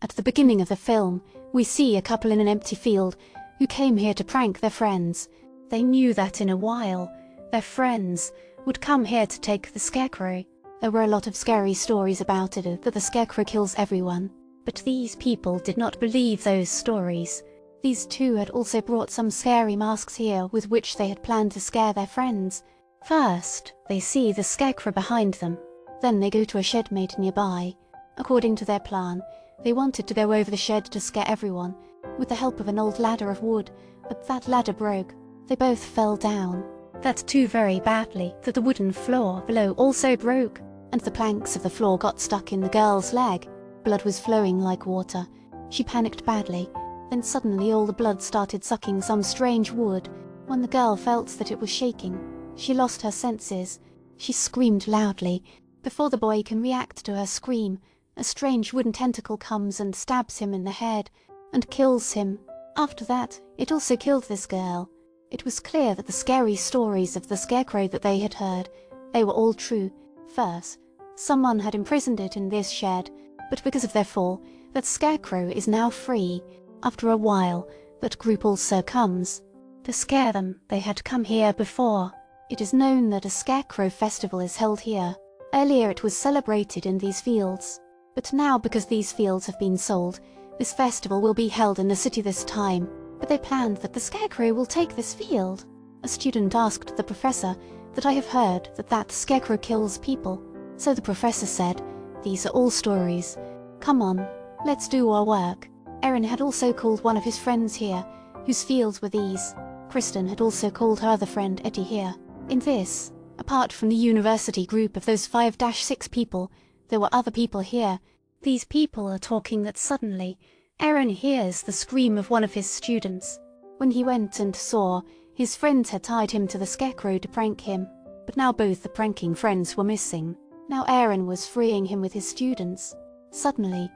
At the beginning of the film, we see a couple in an empty field who came here to prank their friends. They knew that in a while, their friends would come here to take the Scarecrow. There were a lot of scary stories about it, that the Scarecrow kills everyone. But these people did not believe those stories. These two had also brought some scary masks here with which they had planned to scare their friends. First, they see the Scarecrow behind them. Then they go to a shed made nearby. According to their plan, they wanted to go over the shed to scare everyone, with the help of an old ladder of wood, but that ladder broke. They both fell down. That too very badly that the wooden floor below also broke, and the planks of the floor got stuck in the girl's leg. Blood was flowing like water. She panicked badly. Then suddenly all the blood started sucking some strange wood. When the girl felt that it was shaking, she lost her senses. She screamed loudly. Before the boy can react to her scream, a strange wooden tentacle comes and stabs him in the head, and kills him. After that, it also killed this girl. It was clear that the scary stories of the Scarecrow that they had heard, they were all true. First, someone had imprisoned it in this shed, but because of their fall, that Scarecrow is now free. After a while, that group also comes. To scare them, they had come here before. It is known that a Scarecrow festival is held here. Earlier it was celebrated in these fields. But now, because these fields have been sold, this festival will be held in the city this time. But they planned that the Scarecrow will take this field. A student asked the professor that I have heard that that Scarecrow kills people. So the professor said, "These are all stories. Come on, let's do our work." Aaron had also called one of his friends here, whose fields were these. Kristen had also called her other friend Eddie here. In this, apart from the university group of those 5-6 people, there were other people here. These people are talking that suddenly Aaron hears the scream of one of his students. When he went and saw, his friends had tied him to the Scarecrow to prank him. But now both the pranking friends were missing. Now Aaron was freeing him with his students. Suddenly,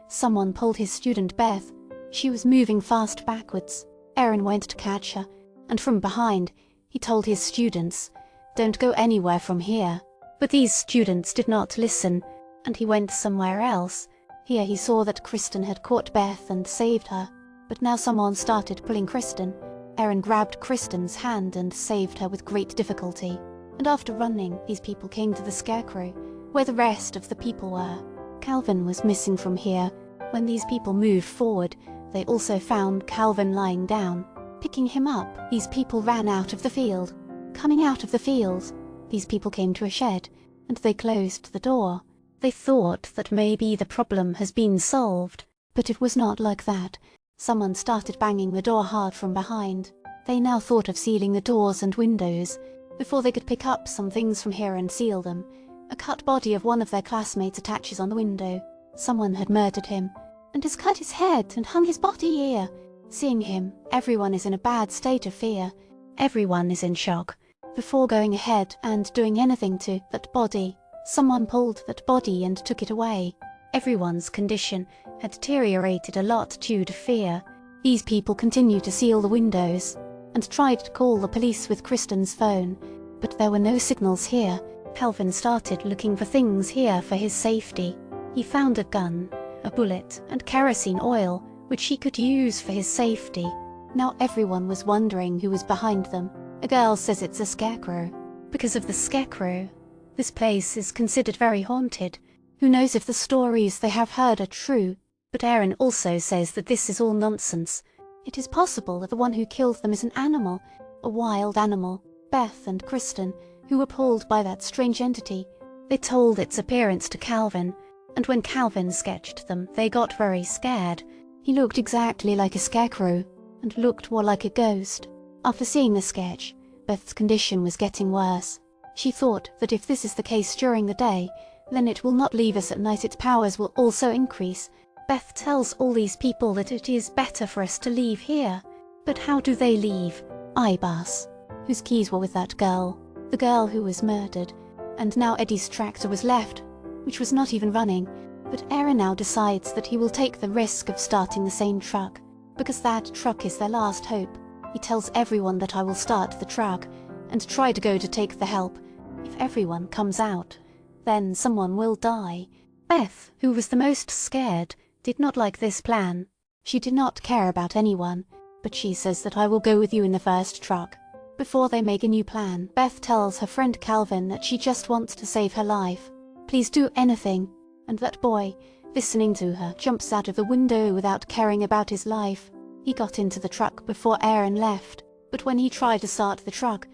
someone pulled his student Beth. She was moving fast backwards. Aaron went to catch her, and from behind, he told his students, "Don't go anywhere from here." But these students did not listen, and he went somewhere else. Here he saw that Kristen had caught Beth and saved her. But now someone started pulling Kristen. Aaron grabbed Kristen's hand and saved her with great difficulty. And after running, these people came to the Scarecrow, where the rest of the people were. Calvin was missing from here. When these people moved forward, they also found Calvin lying down. Picking him up, these people ran out of the field. Coming out of the field, these people came to a shed, and they closed the door. They thought that maybe the problem has been solved, but it was not like that. Someone started banging the door hard from behind. They now thought of sealing the doors and windows. Before they could pick up some things from here and seal them, a cut body of one of their classmates attaches on the window. Someone had murdered him, and has cut his head and hung his body here. Seeing him, everyone is in a bad state of fear. Everyone is in shock. Before going ahead and doing anything to that body, someone pulled that body and took it away. Everyone's condition had deteriorated a lot due to fear. These people continued to seal the windows and tried to call the police with Kristen's phone, but there were no signals here. Calvin started looking for things here for his safety. He found a gun, a bullet, and kerosene oil, which he could use for his safety. Now everyone was wondering who was behind them. A girl says it's a Scarecrow. Because of the Scarecrow, this place is considered very haunted. Who knows if the stories they have heard are true? But Aaron also says that this is all nonsense. It is possible that the one who killed them is an animal, a wild animal. Beth and Kristen, who were pulled by that strange entity, they told its appearance to Calvin, and when Calvin sketched them, they got very scared. He looked exactly like a Scarecrow, and looked more like a ghost. After seeing the sketch, Beth's condition was getting worse. She thought that if this is the case during the day, then it will not leave us at night. Its powers will also increase. Beth tells all these people that it is better for us to leave here. But how do they leave? Ibas, whose keys were with that girl, the girl who was murdered, and now Eddie's tractor was left, which was not even running. But Aaron now decides that he will take the risk of starting the same truck, because that truck is their last hope. He tells everyone that I will start the truck, and try to go to take the help. If everyone comes out, then someone will die. Beth, who was the most scared, did not like this plan. She did not care about anyone, but she says that I will go with you in the first truck. Before they make a new plan, Beth tells her friend Calvin that she just wants to save her life. Please do anything. And that boy, listening to her, jumps out of the window without caring about his life. He got into the truck before Aaron left, but when he tried to start the truck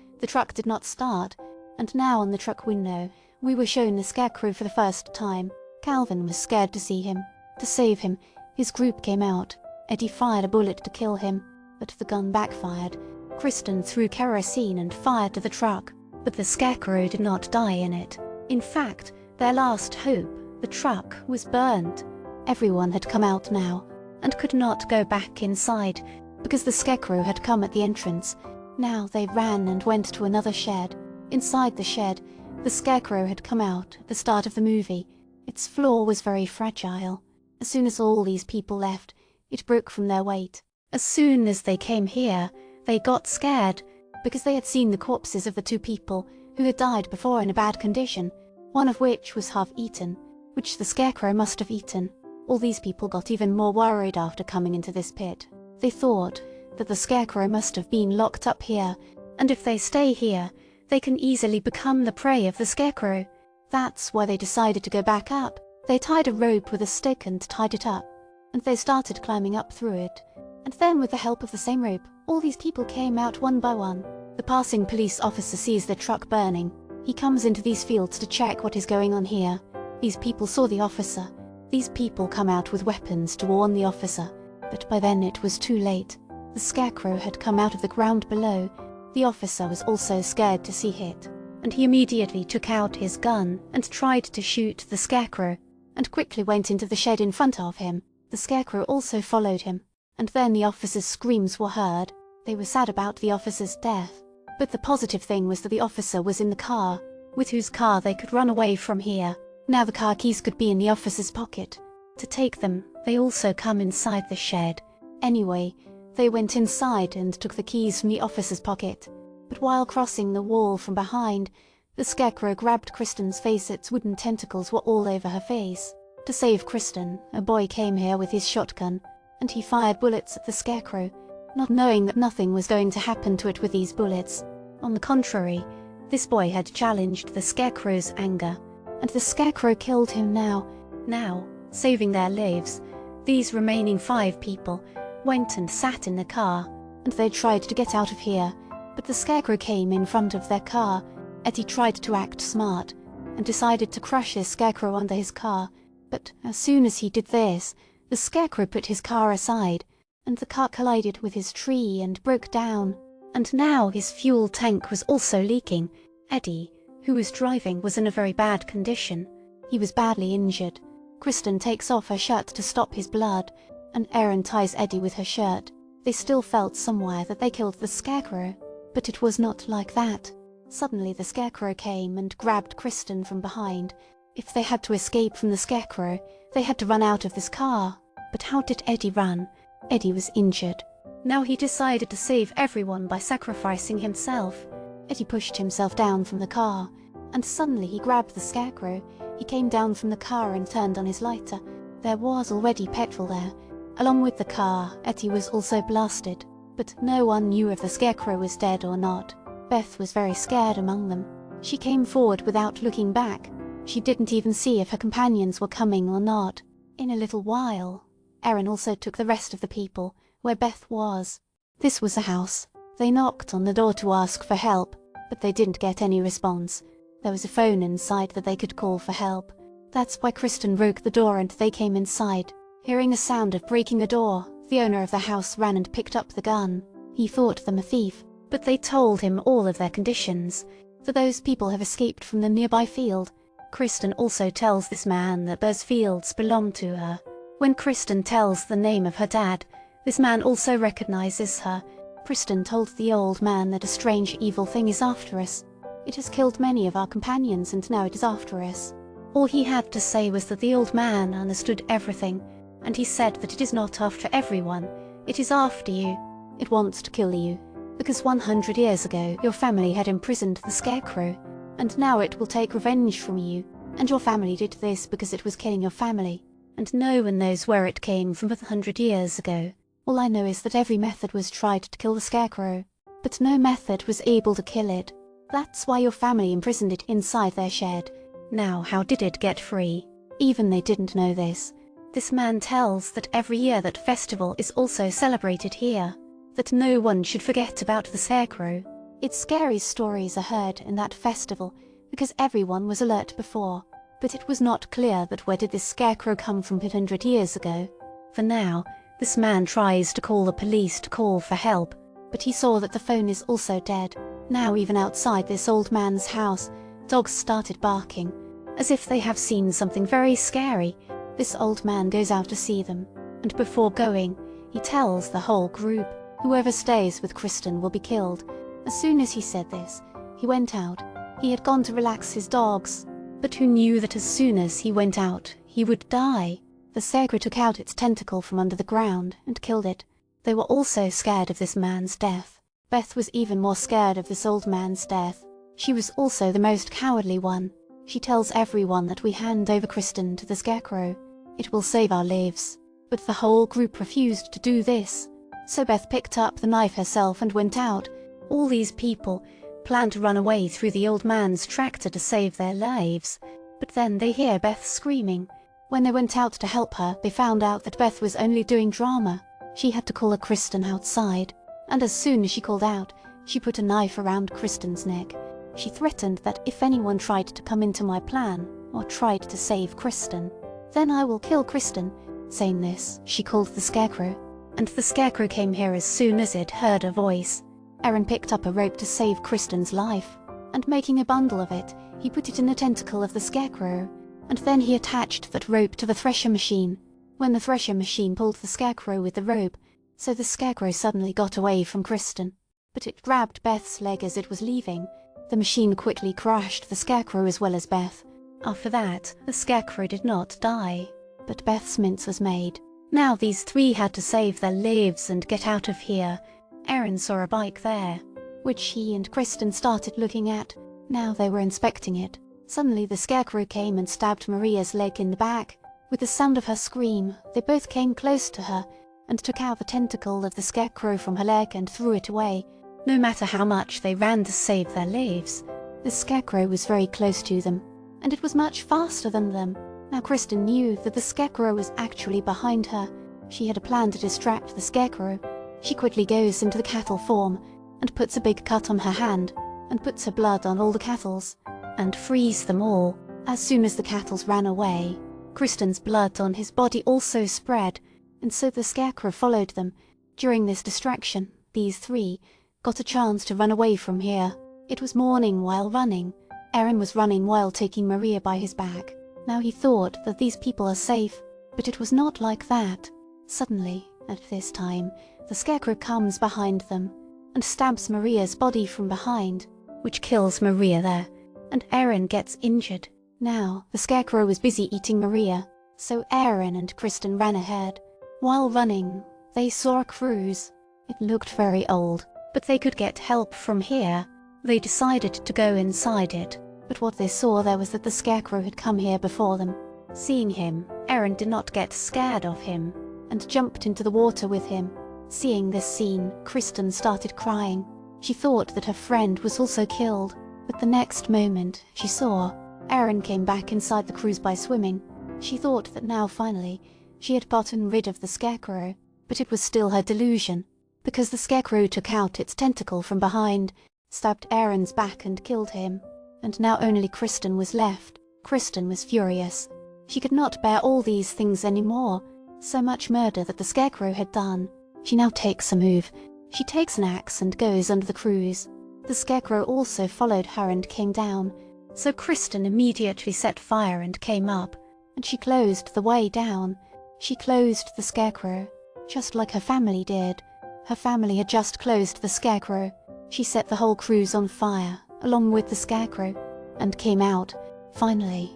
did not start, and now on the truck window we were shown the Scarecrow for the first time. Calvin was scared to see him. To save him, his group came out. Eddie fired a bullet to kill him, but the gun backfired. Kristen threw kerosene and fired to the truck, but the Scarecrow did not die in it. In fact, their last hope, the truck, was burned. Everyone had come out now, and could not go back inside, because the Scarecrow had come at the entrance. Now they ran and went to another shed. Inside the shed, the Scarecrow had come out at the start of the movie. Its floor was very fragile. As soon as all these people left, it broke from their weight. As soon as they came here, they got scared, because they had seen the corpses of the two people who had died before in a bad condition, one of which was half eaten, which the Scarecrow must have eaten. All these people got even more worried after coming into this pit. They thought that the Scarecrow must have been locked up here, and if they stay here, they can easily become the prey of the Scarecrow. That's why they decided to go back up. They tied a rope with a stick and tied it up, and they started climbing up through it. And then, with the help of the same rope, all these people came out one by one. The passing police officer sees the truck burning. He comes into these fields to check what is going on here. These people saw the officer. These people come out with weapons to warn the officer, but by then it was too late. The Scarecrow had come out of the ground below. The officer was also scared to see hit, and he immediately took out his gun and tried to shoot the Scarecrow, and quickly went into the shed in front of him. The Scarecrow also followed him, and then the officer's screams were heard. They were sad about the officer's death, but the positive thing was that the officer was in the car, with whose car they could run away from here. Now the car keys could be in the officer's pocket. To take them, they also come inside the shed. Anyway, they went inside and took the keys from the officer's pocket. But while crossing the wall from behind, the Scarecrow grabbed Kristen's face. Its wooden tentacles were all over her face. To save Kristen, a boy came here with his shotgun, and he fired bullets at the Scarecrow, not knowing that nothing was going to happen to it with these bullets. On the contrary, this boy had challenged the Scarecrow's anger, and the Scarecrow killed him now. Now, saving their lives, these remaining 5 people went and sat in the car, and they tried to get out of here, but the Scarecrow came in front of their car. Eddie tried to act smart, and decided to crush his Scarecrow under his car, but as soon as he did this, the Scarecrow put his car aside, and the car collided with his tree and broke down. And now his fuel tank was also leaking. Eddie, who was driving, was in a very bad condition. He was badly injured. Kristen takes off her shirt to stop his blood, and Erin ties Eddie with her shirt. They still felt somewhere that they killed the Scarecrow, but it was not like that. Suddenly the Scarecrow came and grabbed Kristen from behind. If they had to escape from the Scarecrow, they had to run out of this car. But how did Eddie run? Eddie was injured. Now he decided to save everyone by sacrificing himself. Eddie pushed himself down from the car, and suddenly he grabbed the Scarecrow. He came down from the car and turned on his lighter. There was already petrol there. Along with the car, Eddie was also blasted, but no one knew if the Scarecrow was dead or not. Beth was very scared among them. She came forward without looking back. She didn't even see if her companions were coming or not. In a little while, Erin also took the rest of the people where Beth was. This was a house. They knocked on the door to ask for help, but they didn't get any response. There was a phone inside that they could call for help. That's why Kristen broke the door and they came inside. Hearing a sound of breaking a door, the owner of the house ran and picked up the gun. He thought them a thief, but they told him all of their conditions, that those people have escaped from the nearby field. Kristen also tells this man that those fields belong to her. When Kristen tells the name of her dad, this man also recognizes her. Kristen told the old man that a strange evil thing is after us. It has killed many of our companions and now it is after us. All he had to say was that the old man understood everything, and he said that it is not after everyone, it is after you. It wants to kill you, because 100 years ago your family had imprisoned the Scarecrow, and now it will take revenge from you, and your family did this because it was killing your family. and no one knows where it came from 100 years ago. All I know is that every method was tried to kill the Scarecrow, but no method was able to kill it. That's why your family imprisoned it inside their shed. Now, how did it get free? Even they didn't know this. This man tells that every year that festival is also celebrated here, that no one should forget about the Scarecrow. Its scary stories are heard in that festival because everyone was alert before, but it was not clear that where did this Scarecrow come from 100 years ago. For now, this man tries to call the police to call for help, but he saw that the phone is also dead. Now even outside this old man's house, dogs started barking, as if they have seen something very scary. This old man goes out to see them, and before going, he tells the whole group, whoever stays with Kristen will be killed. As soon as he said this, he went out. He had gone to relax his dogs, but who knew that as soon as he went out, he would die? The Scarecrow took out its tentacle from under the ground and killed it. They were also scared of this man's death. Beth was even more scared of this old man's death. She was also the most cowardly one. She tells everyone that we hand over Kristen to the Scarecrow. It will save our lives. But the whole group refused to do this. So Beth picked up the knife herself and went out. All these people planned to run away through the old man's tractor to save their lives. But then they hear Beth screaming. When they went out to help her, they found out that Beth was only doing drama. She had to call a Kristen outside. And as soon as she called out, she put a knife around Kristen's neck. She threatened that if anyone tried to come into my plan, or tried to save Kristen, then I will kill Kristen. Saying this, she called the Scarecrow, and the Scarecrow came here as soon as it heard a voice. Aaron picked up a rope to save Kristen's life, and making a bundle of it, he put it in the tentacle of the Scarecrow, and then he attached that rope to the thresher machine. When the thresher machine pulled the Scarecrow with the rope, so the Scarecrow suddenly got away from Kristen. But it grabbed Beth's leg as it was leaving. The machine quickly crushed the Scarecrow as well as Beth. After that, the Scarecrow did not die, but Beth's mince was made. Now these three had to save their lives and get out of here. Aaron saw a bike there, which he and Kristen started looking at. Now they were inspecting it. Suddenly the Scarecrow came and stabbed Maria's leg in the back. With the sound of her scream, they both came close to her and took out the tentacle of the Scarecrow from her leg and threw it away. No matter how much they ran to save their lives, the Scarecrow was very close to them, and it was much faster than them. Now Kristen knew that the Scarecrow was actually behind her. She had a plan to distract the Scarecrow. She quickly goes into the cattle form and puts a big cut on her hand and puts her blood on all the cattles and frees them all. As soon as the cattles ran away, Kristen's blood on his body also spread, and so the Scarecrow followed them. During this distraction, these three got a chance to run away from here. It was morning while running. Aaron was running while taking Maria by his back. Now he thought that these people are safe, but it was not like that. Suddenly, at this time, the Scarecrow comes behind them and stabs Maria's body from behind, which kills Maria there, and Aaron gets injured. Now, the Scarecrow was busy eating Maria, so Aaron and Kristen ran ahead. While running, they saw a cruise. It looked very old, but they could get help from here. They decided to go inside it, but what they saw there was that the Scarecrow had come here before them. Seeing him, Aaron did not get scared of him, and jumped into the water with him. Seeing this scene, Kristen started crying. She thought that her friend was also killed, but the next moment she saw Aaron came back inside the cruise by swimming. She thought that now finally she had gotten rid of the Scarecrow, but it was still her delusion, because the Scarecrow took out its tentacle from behind, stabbed Aaron's back and killed him, and now only Kristen was left. Kristen was furious. She could not bear all these things anymore, so much murder that the Scarecrow had done. She now takes a move. She takes an axe and goes under the cruise. The Scarecrow also followed her and came down, so Kristen immediately set fire and came up, and she closed the way down. She closed the Scarecrow, just like her family did. Her family had just closed the Scarecrow. She set the whole cruise on fire, along with the Scarecrow, and came out. Finally,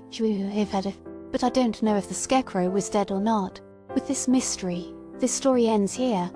but I don't know if the Scarecrow was dead or not. With this mystery, this story ends here.